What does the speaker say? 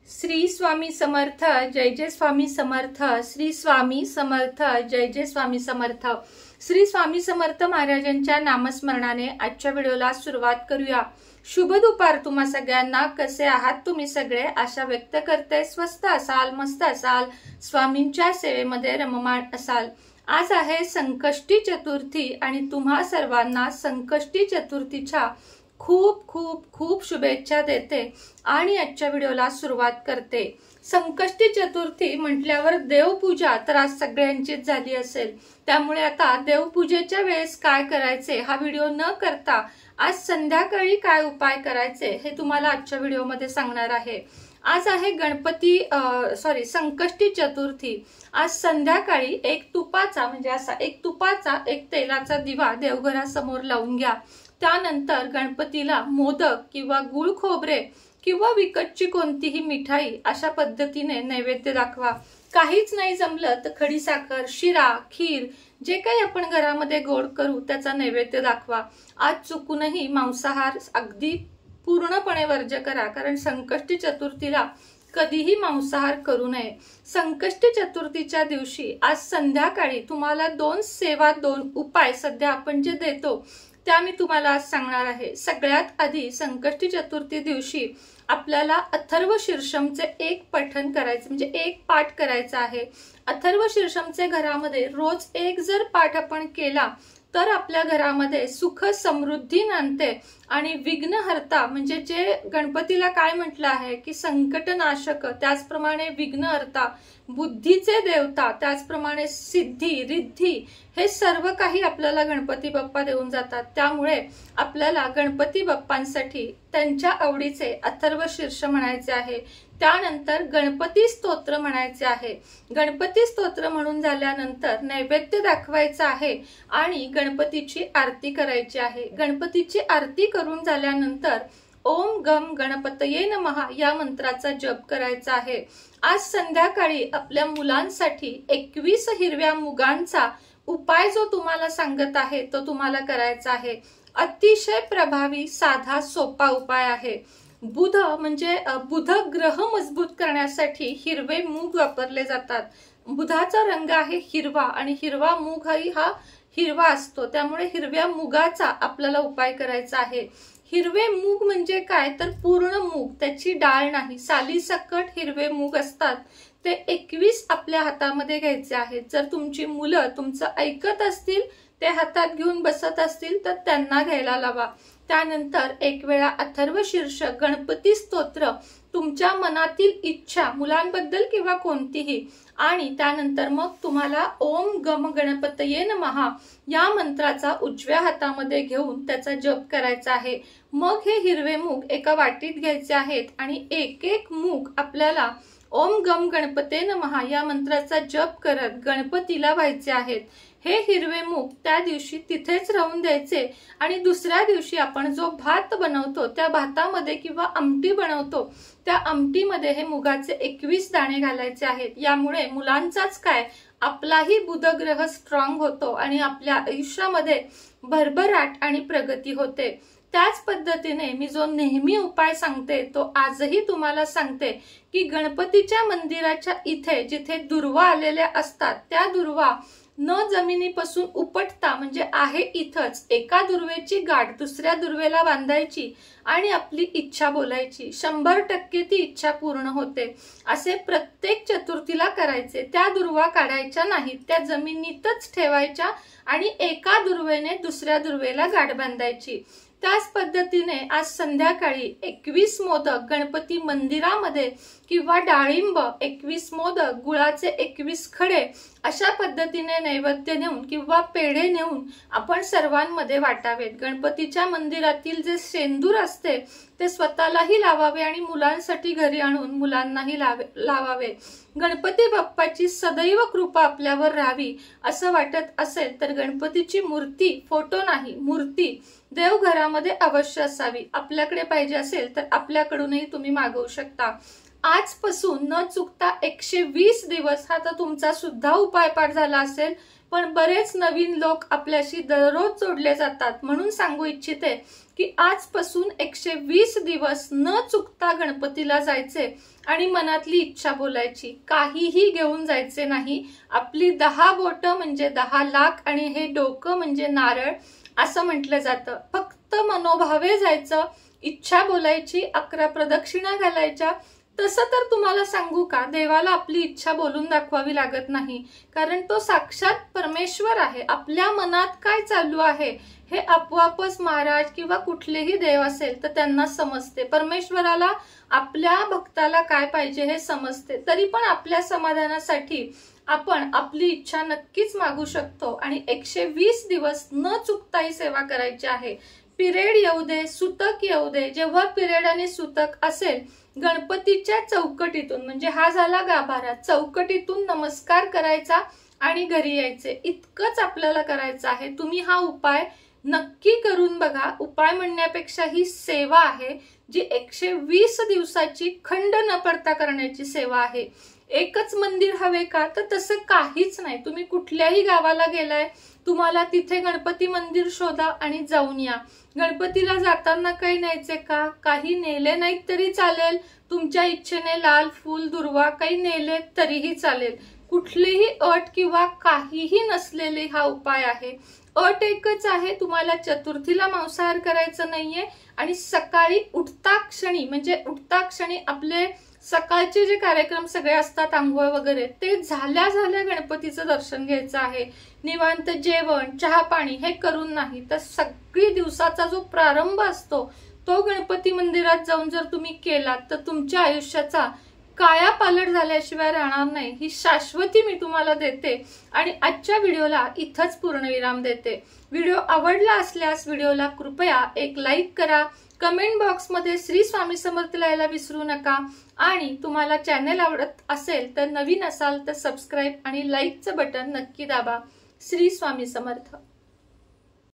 श्री स्वामी समर्थ, जय जय स्वामी समर्थ। श्री स्वामी समर्थ, जय जय स्वामी समर्थ। श्री स्वामी समर्थ महाराजांच्या नामस्मरणाने आजच्या व्हिडिओला सुरुवात करूया। शुभ दुपार तुम्हा सगळ्यांना। कसे आहात तुम्ही सगळे? आशा व्यक्त करते स्वस्थ असाल, मस्त असाल, स्वामींच्या सेवेमध्ये रममाण असाल। आज आहे संकष्टी चतुर्थी आणि तुम्हा सर्वांना संकष्टी चतुर्थीच्या खूप खूप खूप शुभेच्छा देते आणि आजच्या व्हिडिओला सुरुवात करते। संकष्टी चतुर्थी म्हटल्यावर देवपूजा तर आज सगळ्यांचीच झाली असेल, त्यामुळे आता देवपूजेच्या वेळेस काय करायचे हा व्हिडिओ न करता आज संध्याकाळी काय उपाय करायचे हे तुम्हाला आजच्या व्हिडिओमध्ये सांगणार आहे। आज आहे संकष्टी चतुर्थी। आज संध्याकाळी एक तुपाचा एक तेलाचा दिवा देवघरासमोर लावून घ्या। त्यानंतर गणपतीला मोदक किंवा गुळ खोबरे किंवा विकतची कोणतीही मिठाई अशा पद्धतीने नैवेद्य दाखवा। काहीच नाही जमलं तर खडीसाखर, शिरा, खीर जे काही आपण घरामध्ये गोड करू त्याचा नैवेद्य दाखवा। आज चुकूनही मांसाहार अगदी पूर्णपणे वर्ज्य करा, कारण संकष्टी चतुर्थीला कधीही मांसाहार करू नये। संकष्टी चतुर्थीच्या दिवशी आज संध्याकाळी तुम्हाला दोन उपाय सध्या आपण जे देतो त्या मी तुम्हाला आज सांगणार आहे। सगळ्यात आधी संकष्टी चतुर्थी दिवशी आपल्याला अथर्व शीर्षमचे एक पठण करायचे, म्हणजे एक पाठ करायचा आहे। अथर्व शीर्षमचे घरामध्ये रोज एक जर पाठ आपण केला तर आपल्या घरामध्ये सुख समृद्धी नांदते आणि विघ्नहर्ता, म्हणजे जे गणपतीला काय म्हटलं आहे की संकटनाशक, त्याचप्रमाणे विघ्नहर्ता, बुद्धीचे देवता, त्याचप्रमाणे सिद्धी, रिद्धी हे सर्व काही आपल्याला गणपती बाप्पा देऊन जातात। त्यामुळे आपल्याला गणपती बाप्पांसाठी त्यांच्या आवडीचे अथर्व शीर्ष म्हणायचे आहे। त्यानंतर गणपती स्तोत्र म्हणायचे आहे। गणपती स्तोत्र म्हणून झाल्यानंतर नैवेद्य दाखवायचा आहे आणि गणपतीची आरती करायची आहे। गणपतीची आरती करून झाल्यानंतर ओम गम गणपतये नमः या मंत्राचा जप करायचा आहे। आज संध्याकाळी आपल्या मुलांसाठी 21 हिरव्या मुगांचा उपाय जो तुम्हाला सांगत आहे तो तुम्हाला करायचा आहे। अतिशय प्रभावी, साधा, सोपा उपाय आहे। बुध म्हणजे बुध ग्रह मजबूत करण्यासाठी हिरवे मूग वापरले जातात। बुधाचा रंग आहे हिरवा आणि हिरवा मूग हा हिरवा असतो, त्यामुळे हिरव्या मुगाचा आपल्याला उपाय करायचा आहे। हिरवे मूग म्हणजे काय तर पूर्ण मूग, त्याची डाळ नाही, सालीसकट हिरवे मूग असतात ते 21 आपल्या हातामध्ये घ्यायचे आहेत। जर तुमची मुलं तुमचं ऐकत असतील, ते हातात घेऊन बसत असतील तर त्यांना घ्यायला लावा। त्यानंतर एक वेळा अथर्व शीर्ष, गणपती स्तोत्र, तुमच्या मनातील इच्छा मुलांबद्दल किंवा कोणतीही, आणि त्यानंतर मग तुम्हाला ओम गम गणपतये नमः या मंत्राचा उजव्या हातामध्ये घेऊन त्याचा जप करायचा आहे। मग हे हिरवे मूग एका वाटीत घ्यायचे आहेत आणि एक एक मूग आपल्याला ओम गम गणपते नमः या मंत्राचा जप करत गणपतीला व्हायचे आहेत। हे हिरवे मूग त्या दिवशी तिथेच राहून द्यायचे आणि दुसऱ्या दिवशी आपण जो भात बनवतो त्या भातामध्ये किंवा आमटी बनवतो त्या आमटीमध्ये हे मुगाचे 21 दाणे घालायचे आहेत। यामुळे मुलांचाच काय आपलाही बुधग्रह स्ट्रॉंग होतो आणि आपल्या आयुष्यामध्ये भरभराट आणि प्रगती होते। त्याच पद्धतीने मी जो नेहमी उपाय सांगते तो आजही तुम्हाला सांगते की गणपतीच्या मंदिराच्या इथे जिथे दुर्वा आलेल्या असतात त्या दुर्वा न जमिनीपासून उपटता, म्हणजे आहे इथंच एका दुर्वेची गाठ दुसऱ्या दुर्वेला बांधायची आणि आपली इच्छा बोलायची, 100% ती इच्छा पूर्ण होते। असे प्रत्येक चतुर्थीला करायचे। त्या दुर्वा काढायच्या नाहीत, त्या जमिनीतच ठेवायच्या आणि एका दुर्वेने दुसऱ्या दुर्वेला गाठ बांधायची। त्याच पद्धतीने आज संध्याकाळी 21 मोदक गणपती मंदिरामध्ये किंवा डाळिंब 21 मोदक, गुळाचे 21 खडे अशा पद्धतीने नैवेद्य नेऊन किंवा पेढे नेऊन आपण सर्वांमध्ये वाटावेत। गणपतीच्या मंदिरातील जे शेंदूर असते ते स्वतःलाही लावावे आणि मुलांसाठी घरी आणून मुलांनाही लावावे। गणपती बाप्पाची सदैव कृपा आपल्यावर राहावी असं वाटत असेल तर गणपतीची मूर्ती, फोटो नाही मूर्ती, देवघरामध्ये अवश्य असावी। आपल्याकडे पाहिजे असेल तर आपल्याकडूनही तुम्ही मागवू शकता। आजपासून न चुकता 120 दिवस हा तर तुमचा सुद्धा उपाय पाठ झाला असेल, पण बरेच नवीन लोक आपल्याशी दररोज जोडले जातात, म्हणून सांगू इच्छिते की आजपासून 120 दिवस न चुकता गणपतीला जायचे आणि मनातली इच्छा बोलायची. काहीही घेऊन जायचे नाही. आपली 10 बोटं म्हणजे 10 लाख आणि हे डोकं म्हणजे नारळ असं म्हटलं जातं. फक्त मनोभावे जायचं, इच्छा बोलायची, 11 प्रदक्षिणा घालायच्या. तसं तर तुम्हाला सांगू का, देवाला आपली इच्छा बोलून दाखवावी लागत नाही, कारण तो साक्षात परमेश्वर आहे. आपल्या मनात काय चालू आहे हे आपोआपच महाराज किंवा कुठलेही देव असेल तर त्यांना समजते. परमेश्वराला आपल्या भक्ताला काय पाहिजे हे समजते. तरी पण आपल्या समाधानासाठी आपण आपली इच्छा नक्कीच मागू शकतो आणि 120 दिवस न चुकता ही सेवा करायची आहे. पिरियड येऊ दे, सुतक येऊ दे, जेव्हा पिरियड आणि सुतक असेल, गणपतीच्या चौकटीतून, म्हणजे हा झाला गाभारा, चौकटीतून नमस्कार करायचा आणि घरी यायचे. इतकंच आपल्याला करायचं आहे. तुम्ही हा उपाय नक्की करून बघा. उपाय म्हणण्यापेक्षा ही सेवा आहे जी 120 दिवसाची खंड न पडता करण्याची सेवा आहे. एकच मंदिर हवे का, तर तसं काहीच नाही. तुम्ही कुठल्याही गावाला गेलाय, तुम्हाला तिथे गणपती मंदिर शोधा आणि जाऊन या. गणपतीला जाताना काही न्यायचे का, काही नेले नाहीत तरी चालेल. तुमच्या इच्छेने लाल फूल दुर्वा काही नेले तरीही चालेल. कुठलीही अट किंवा काहीही नसलेले हा उपाय आहे. अट एकच आहे, तुम्हाला चतुर्थीला मांसाहार करायचं नाहीये आणि सकाळी उठता क्षणी, म्हणजे उठता क्षणी आपले सकाळचे जे कार्यक्रम सगळे असतात, आंघोळ वगैरे, ते झाल्या झाल्या गणपतीचं दर्शन घ्यायचं आहे. निवांत जेवण, चहा पाणी हे करून नाही. तर सगळी दिवसाचा जो प्रारंभ असतो तो गणपती मंदिरात जाऊन जर तुम्ही केलात तर तुमच्या आयुष्याचा कायापालट झाल्याशिवाय राहणार नाही, ही शाश्वती मी तुम्हाला देते. आणि आजच्या व्हिडिओला इथंच पूर्णविराम देते. व्हिडिओ आवडला असल्यास व्हिडिओला कृपया एक लाईक करा. कमेंट बॉक्समध्ये श्री स्वामी समर्थ लिहायला विसरू नका. आणि तुम्हाला चॅनल आवडत असेल तर, नवीन असाल तर सबस्क्राईब आणि लाईकचं बटन नक्की दाबा. श्री स्वामी समर्थ.